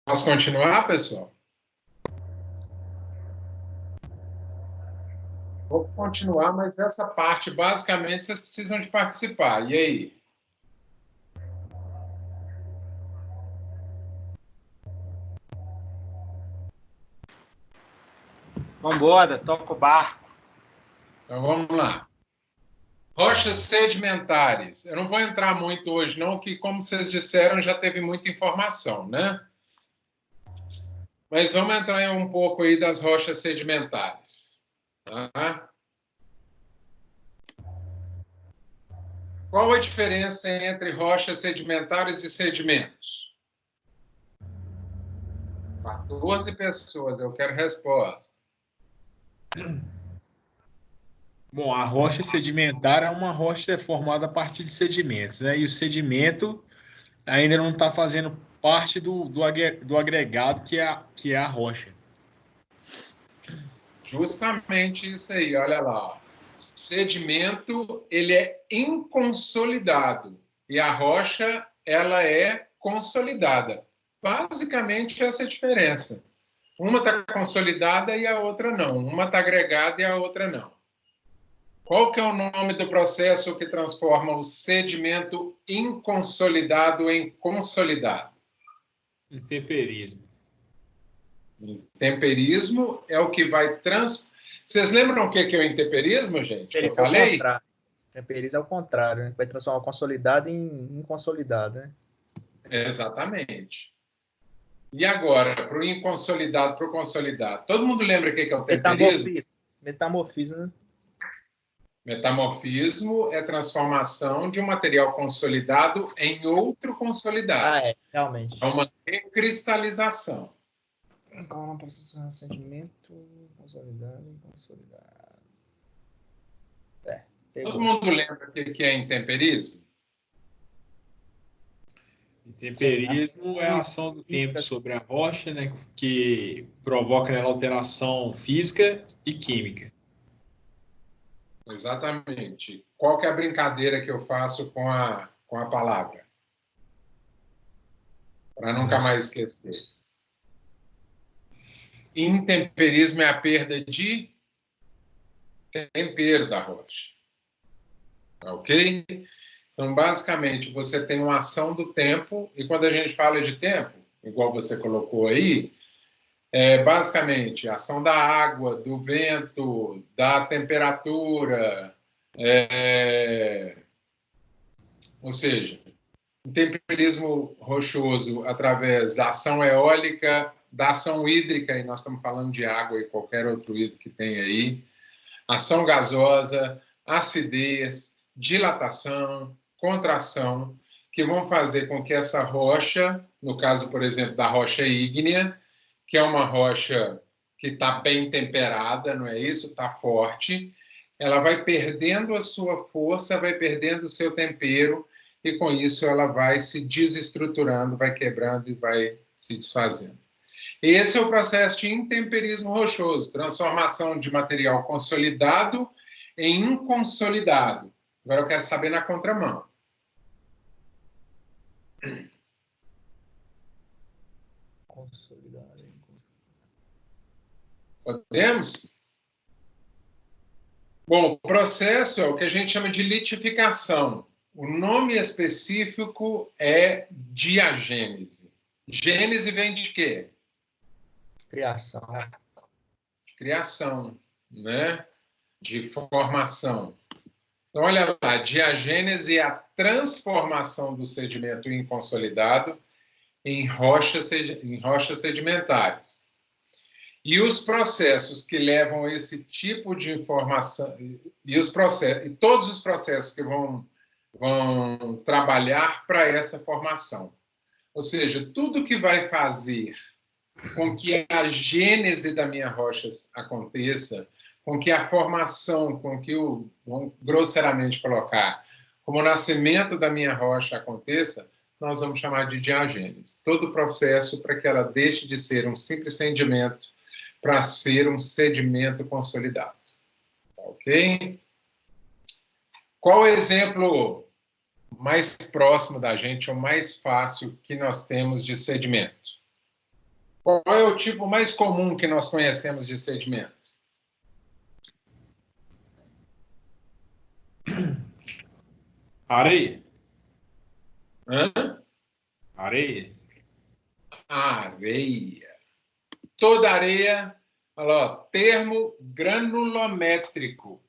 Posso continuar, pessoal? Vou continuar, mas essa parte, basicamente, vocês precisam de participar. E aí? Vambora, toca o barco. Então, vamos lá. Rochas sedimentares. Eu não vou entrar muito hoje, não, que, como vocês disseram, já teve muita informação, né? Mas vamos entrar um pouco aí das rochas sedimentares. Tá? Qual a diferença entre rochas sedimentares e sedimentos? 14 pessoas, eu quero resposta. Bom, a rocha sedimentar é uma rocha formada a partir de sedimentos, né? E o sedimento ainda não está fazendo parte do agregado que é a rocha. Justamente isso aí, olha lá. Sedimento, ele é inconsolidado e a rocha, ela é consolidada. Basicamente, essa é a diferença. Uma está consolidada e a outra não. Uma está agregada e a outra não. Qual que é o nome do processo que transforma o sedimento inconsolidado em consolidado? Intemperismo. Intemperismo é o que vai Vocês lembram o que é o intemperismo, gente? Eu falei? Temperismo é o contrário, né? Vai transformar o consolidado em inconsolidado, né? Exatamente. E agora, para o inconsolidado, para o consolidado. Todo mundo lembra o que é o temperismo? Metamorfismo, né? Metamorfismo é transformação de um material consolidado em outro consolidado. Realmente. É uma recristalização. Então, sentimento consolidado e consolidado. Todo mundo lembra o que é intemperismo? Intemperismo é a ação do tempo sobre a rocha, né, que provoca nela alteração física e química. Exatamente. Qual que é a brincadeira que eu faço com a palavra? Para nunca mais esquecer. Intemperismo é a perda de tempero da rocha. Ok? Então, basicamente, você tem uma ação do tempo, e quando a gente fala de tempo, igual você colocou aí, é basicamente a ação da água, do vento, da temperatura, ou seja, intemperismo rochoso através da ação eólica, da ação hídrica, e nós estamos falando de água e qualquer outro hídrico que tem aí, ação gasosa, acidez, dilatação, contração, que vão fazer com que essa rocha, no caso, por exemplo, da rocha ígnea, que é uma rocha que está bem temperada, não é isso? Está forte, ela vai perdendo a sua força, vai perdendo o seu tempero, e com isso ela vai se desestruturando, vai quebrando e vai se desfazendo. Esse é o processo de intemperismo rochoso, transformação de material consolidado em inconsolidado. Agora eu quero saber na contramão. Consolidado e inconsolidado. Podemos? Bom, o processo é o que a gente chama de litificação. O nome específico é diagênese. Gênese vem de quê? Criação. Criação, né? De formação. Então, olha lá, diagênese é a transformação do sedimento inconsolidado em rochas sedimentares. E os processos que levam esse tipo de informação, e todos os processos que vão trabalhar para essa formação. Ou seja, tudo que vai fazer com que a gênese da minha rocha aconteça, com que a formação, com que vamos grosseiramente colocar, como o nascimento da minha rocha aconteça, nós vamos chamar de diagênese. Todo o processo para que ela deixe de ser um simples sedimento para ser um sedimento consolidado. Ok? Qual o exemplo mais próximo da gente, ou mais fácil que nós temos de sedimento? Qual é o tipo mais comum que nós conhecemos de sedimento? Areia. Hã? Areia. Areia. Toda areia, olha lá, termo granulométrico.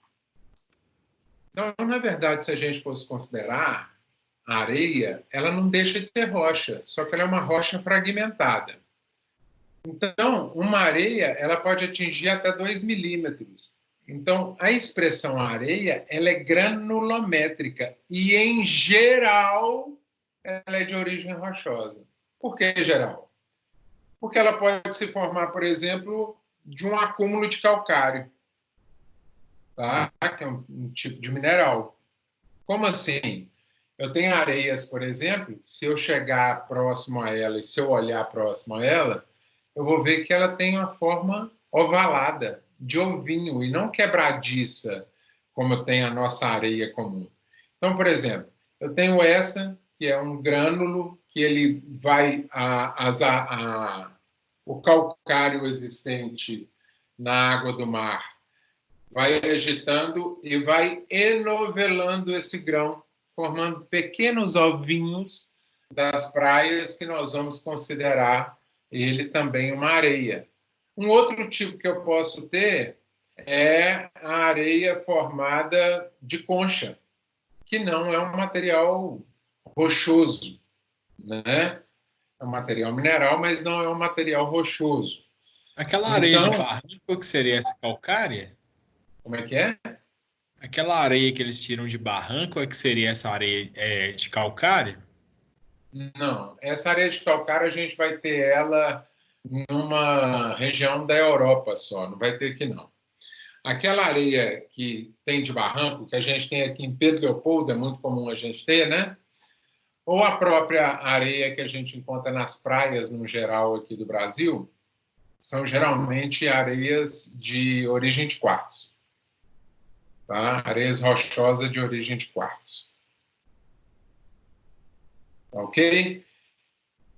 Então, na verdade, se a gente fosse considerar a areia, ela não deixa de ser rocha, só que ela é uma rocha fragmentada. Então, uma areia, ela pode atingir até 2 milímetros. Então, a expressão areia, ela é granulométrica e, em geral, ela é de origem rochosa. Por que geral? Porque ela pode se formar, por exemplo, de um acúmulo de calcário, tá? Que é um tipo de mineral. Como assim? Eu tenho areias, por exemplo, se eu chegar próximo a ela e se eu olhar próximo a ela, eu vou ver que ela tem uma forma ovalada, de ovinho, e não quebradiça, como tem a nossa areia comum. Então, por exemplo, eu tenho essa, que é um grânulo, que ele vai o calcário existente na água do mar vai agitando e vai enovelando esse grão, formando pequenos ovinhos das praias que nós vamos considerar ele também uma areia. Um outro tipo que eu posso ter é a areia formada de concha, que não é um material rochoso, né? É um material mineral, mas não é um material rochoso. Aquela areia de Então, barranco, o que seria essa calcária? como é que é? Aquela areia que eles tiram de barranco, é que seria essa areia de calcário? Não, essa areia de calcário a gente vai ter ela numa região da Europa só, não vai ter aqui não. Aquela areia que tem de barranco, que a gente tem aqui em Pedro Leopoldo, é muito comum a gente ter, né? Ou a própria areia que a gente encontra nas praias, no geral, aqui do Brasil, são geralmente areias de origem de quartzo. Tá? Areias rochosas de origem de quartzo. Ok?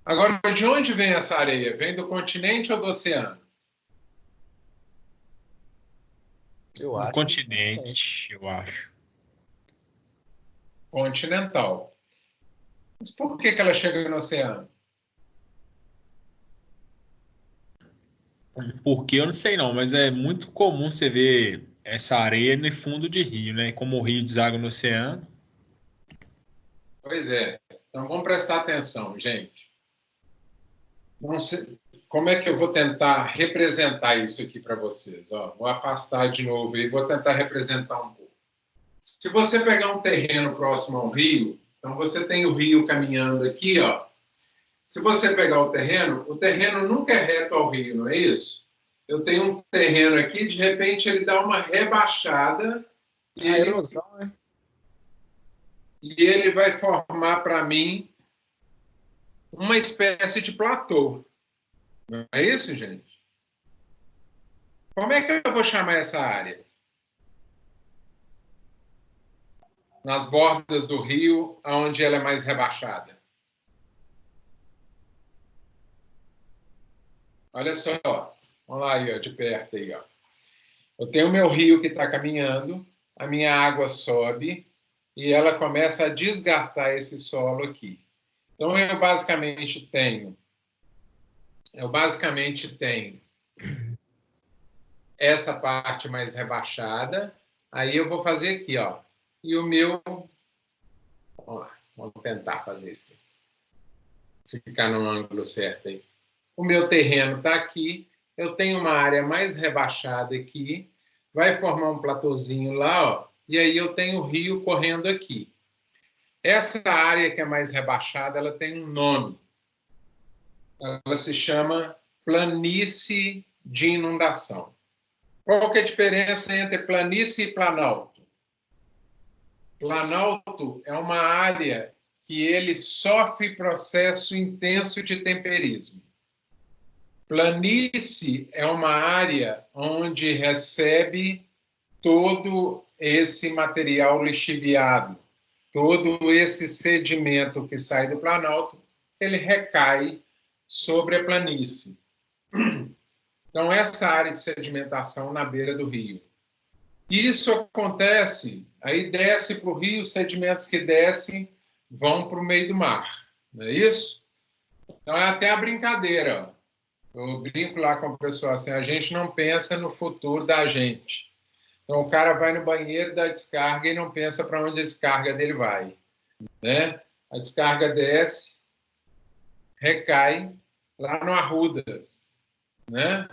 Agora, de onde vem essa areia? Vem do continente ou do oceano? Eu Do acho. continente, eu acho. Continental. Mas por que ela chega no oceano? Porque eu não sei não, mas é muito comum você ver essa areia no fundo de rio, né? Como o rio deságua no oceano. Pois é. Então, vamos prestar atenção, gente. Não sei, como é que eu vou tentar representar isso aqui para vocês? Ó, vou afastar de novo e vou tentar representar um pouco. Se você pegar um terreno próximo ao rio, então você tem o rio caminhando aqui, ó. Se você pegar o terreno nunca é reto ao rio, não é isso? Eu tenho um terreno aqui, de repente ele dá uma rebaixada e A erosão, né? ele vai formar para mim uma espécie de platô. Não é isso, gente? Como é que eu vou chamar essa área? Nas bordas do rio, onde ela é mais rebaixada. Olha só, vamos lá aí, ó, de perto aí, ó. Eu tenho o meu rio que está caminhando, a minha água sobe e ela começa a desgastar esse solo aqui. Então eu basicamente tenho essa parte mais rebaixada. Aí eu vou fazer aqui, ó. E o meu, vamos lá, vamos tentar fazer isso. Ficar no ângulo certo aí. O meu terreno está aqui, eu tenho uma área mais rebaixada aqui, vai formar um platôzinho lá, ó, e aí eu tenho o rio correndo aqui. Essa área que é mais rebaixada, ela tem um nome. Ela se chama planície de inundação. Qual que é a diferença entre planície e planalto? Planalto é uma área que ele sofre processo intenso de temperismo. Planície é uma área onde recebe todo esse material lixiviado, todo esse sedimento que sai do planalto, ele recai sobre a planície. Então, essa área de sedimentação na beira do rio. Isso acontece, aí desce para o rio, os sedimentos que descem vão para o meio do mar, não é isso? Então, é até a brincadeira. Eu brinco lá com o pessoal assim, a gente não pensa no futuro da gente. Então, o cara vai no banheiro da descarga e não pensa para onde a descarga dele vai, né? A descarga desce, recai lá no Arrudas, né?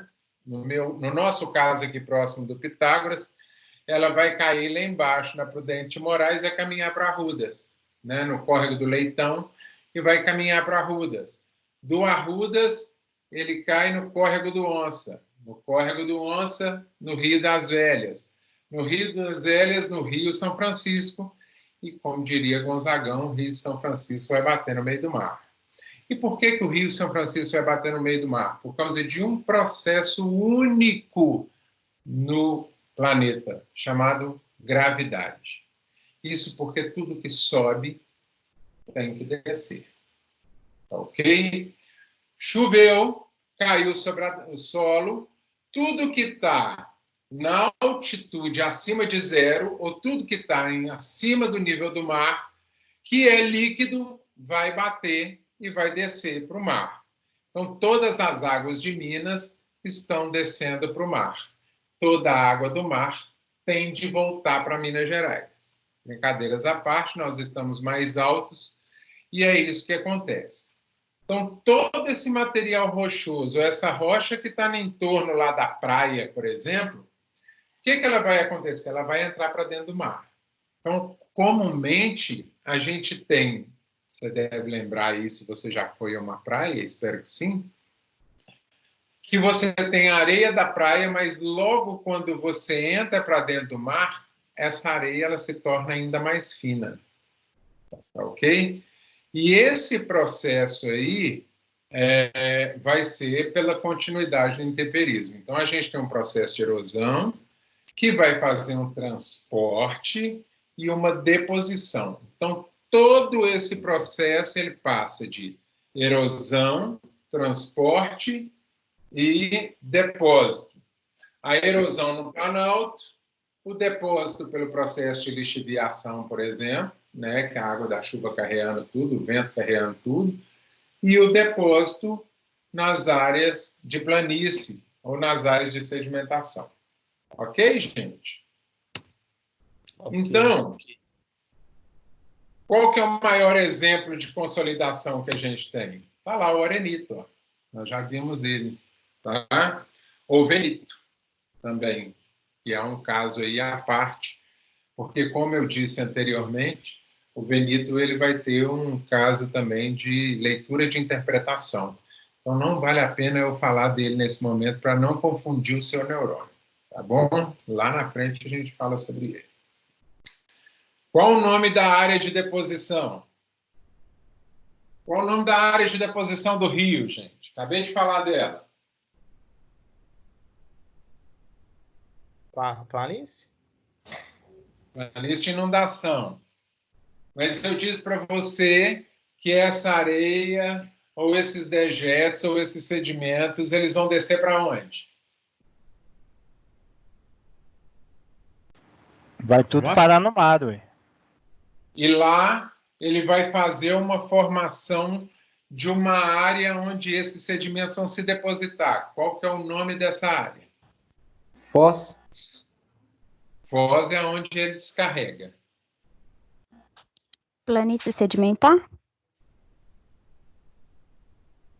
No nosso caso aqui próximo do Pitágoras, ela vai cair lá embaixo na Prudente de Moraes e caminhar para Arrudas, né? No córrego do Leitão, e vai caminhar para Arrudas. Do Arrudas, ele cai no córrego do Onça. No córrego do Onça, no Rio das Velhas. No Rio das Velhas, no Rio São Francisco. E, como diria Gonzagão, o Rio São Francisco vai bater no meio do mar. E por que o Rio São Francisco vai bater no meio do mar? Por causa de um processo único no planeta, chamado gravidade. Isso porque tudo que sobe tem que descer. Ok? Choveu, caiu sobre o solo, tudo que está na altitude acima de zero, ou tudo que está acima do nível do mar, que é líquido, vai bater e vai descer para o mar. Então, todas as águas de Minas estão descendo para o mar. Toda a água do mar tem de voltar para Minas Gerais. Brincadeiras à parte, nós estamos mais altos e é isso que acontece. Então, todo esse material rochoso, essa rocha que está no entorno lá da praia, por exemplo, o que ela vai acontecer? Ela vai entrar para dentro do mar. Então, comumente, a gente tem, você deve lembrar aí, se você já foi a uma praia, espero que sim, que você tem a areia da praia, mas logo quando você entra para dentro do mar, essa areia ela se torna ainda mais fina. Ok? E esse processo aí vai ser pela continuidade do intemperismo. Então, a gente tem um processo de erosão que vai fazer um transporte e uma deposição. Então, todo esse processo ele passa de erosão, transporte e depósito. A erosão no planalto, o depósito pelo processo de lixiviação, por exemplo, né, que a água da chuva carregando tudo, o vento carregando tudo, e o depósito nas áreas de planície ou nas áreas de sedimentação. Ok, gente? Okay. Então, qual que é o maior exemplo de consolidação que a gente tem? Está lá o arenito, ó. Nós já vimos ele. Tá? Ou venito também, que é um caso aí à parte, porque, como eu disse anteriormente, o venito ele vai ter um caso também de leitura de interpretação. Então, não vale a pena eu falar dele nesse momento para não confundir o seu neurônio. Tá bom? Lá na frente a gente fala sobre ele. Qual o nome da área de deposição? Qual o nome da área de deposição do rio, gente? Acabei de falar dela. Planície? Planície de inundação. Mas eu disse para você que essa areia, ou esses dejetos, ou esses sedimentos, eles vão descer para onde? Vai tudo parar no mar, ué. E lá ele vai fazer uma formação de uma área onde esses sedimentos vão se depositar. Qual que é o nome dessa área? Foz. Foz é onde ele descarrega. Planície sedimentar?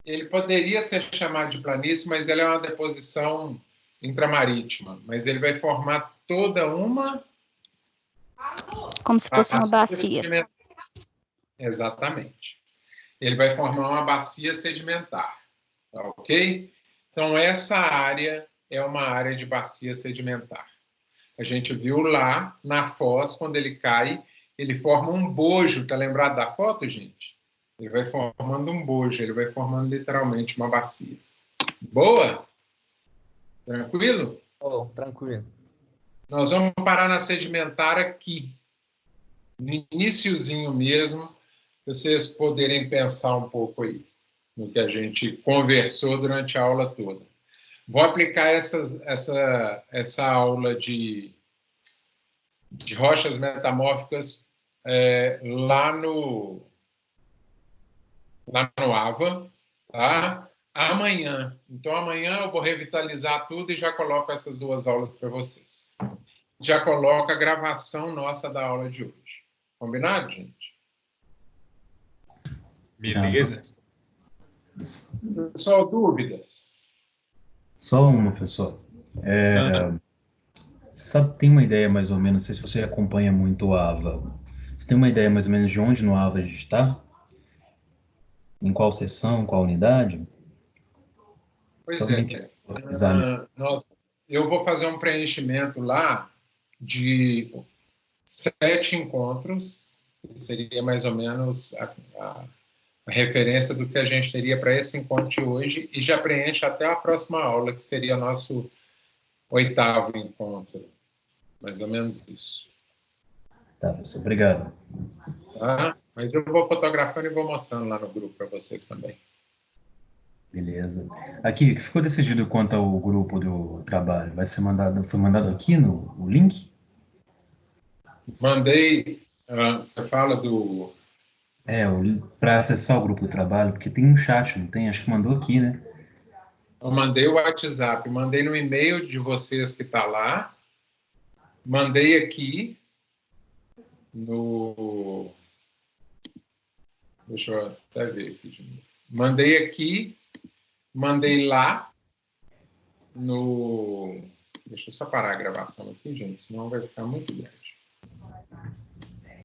Ele poderia ser chamado de planície, mas ele é uma deposição intramarítima. Mas ele vai formar toda uma... Como se fosse uma bacia. Exatamente. Ele vai formar uma bacia sedimentar. Tá, ok? Então, essa área é uma área de bacia sedimentar. A gente viu lá na Foz, quando ele cai, ele forma um bojo. Tá lembrado da foto, gente? Ele vai formando um bojo, ele vai formando literalmente uma bacia. Boa? Tranquilo? Oh, tranquilo. Nós vamos parar na sedimentar aqui. No iniciozinho mesmo, vocês poderem pensar um pouco aí. no que a gente conversou durante a aula toda. Vou aplicar essa aula de rochas metamórficas lá no AVA, tá? Amanhã. Então, amanhã eu vou revitalizar tudo e já coloco essas 2 aulas para vocês. Já coloco a gravação nossa da aula de hoje. Combinado, gente? Beleza. Pessoal, dúvidas? Só uma, professor. Você sabe, tem uma ideia mais ou menos, não sei se você acompanha muito o AVA. Você tem uma ideia mais ou menos de onde no AVA a gente está? Em qual seção, qual unidade? Pois Só é. Eu vou fazer um preenchimento lá de 7 encontros, que seria mais ou menos a referência do que a gente teria para esse encontro de hoje, e já preenche até a próxima aula, que seria nosso 8º encontro. Mais ou menos isso. Tá, professor, obrigado. Tá? Mas eu vou fotografando e vou mostrando lá no grupo para vocês também. Beleza. Aqui, o que ficou decidido quanto ao grupo do trabalho? Foi mandado aqui no link? Mandei, você fala do... Para acessar o grupo do trabalho, porque tem um chat, não tem? Acho que mandou aqui, né? Eu mandei o WhatsApp, mandei no e-mail de vocês que está lá, mandei aqui no... Deixa eu até ver aqui de novo. Mandei aqui, mandei lá no... Deixa eu só parar a gravação aqui, gente, senão vai ficar muito grande.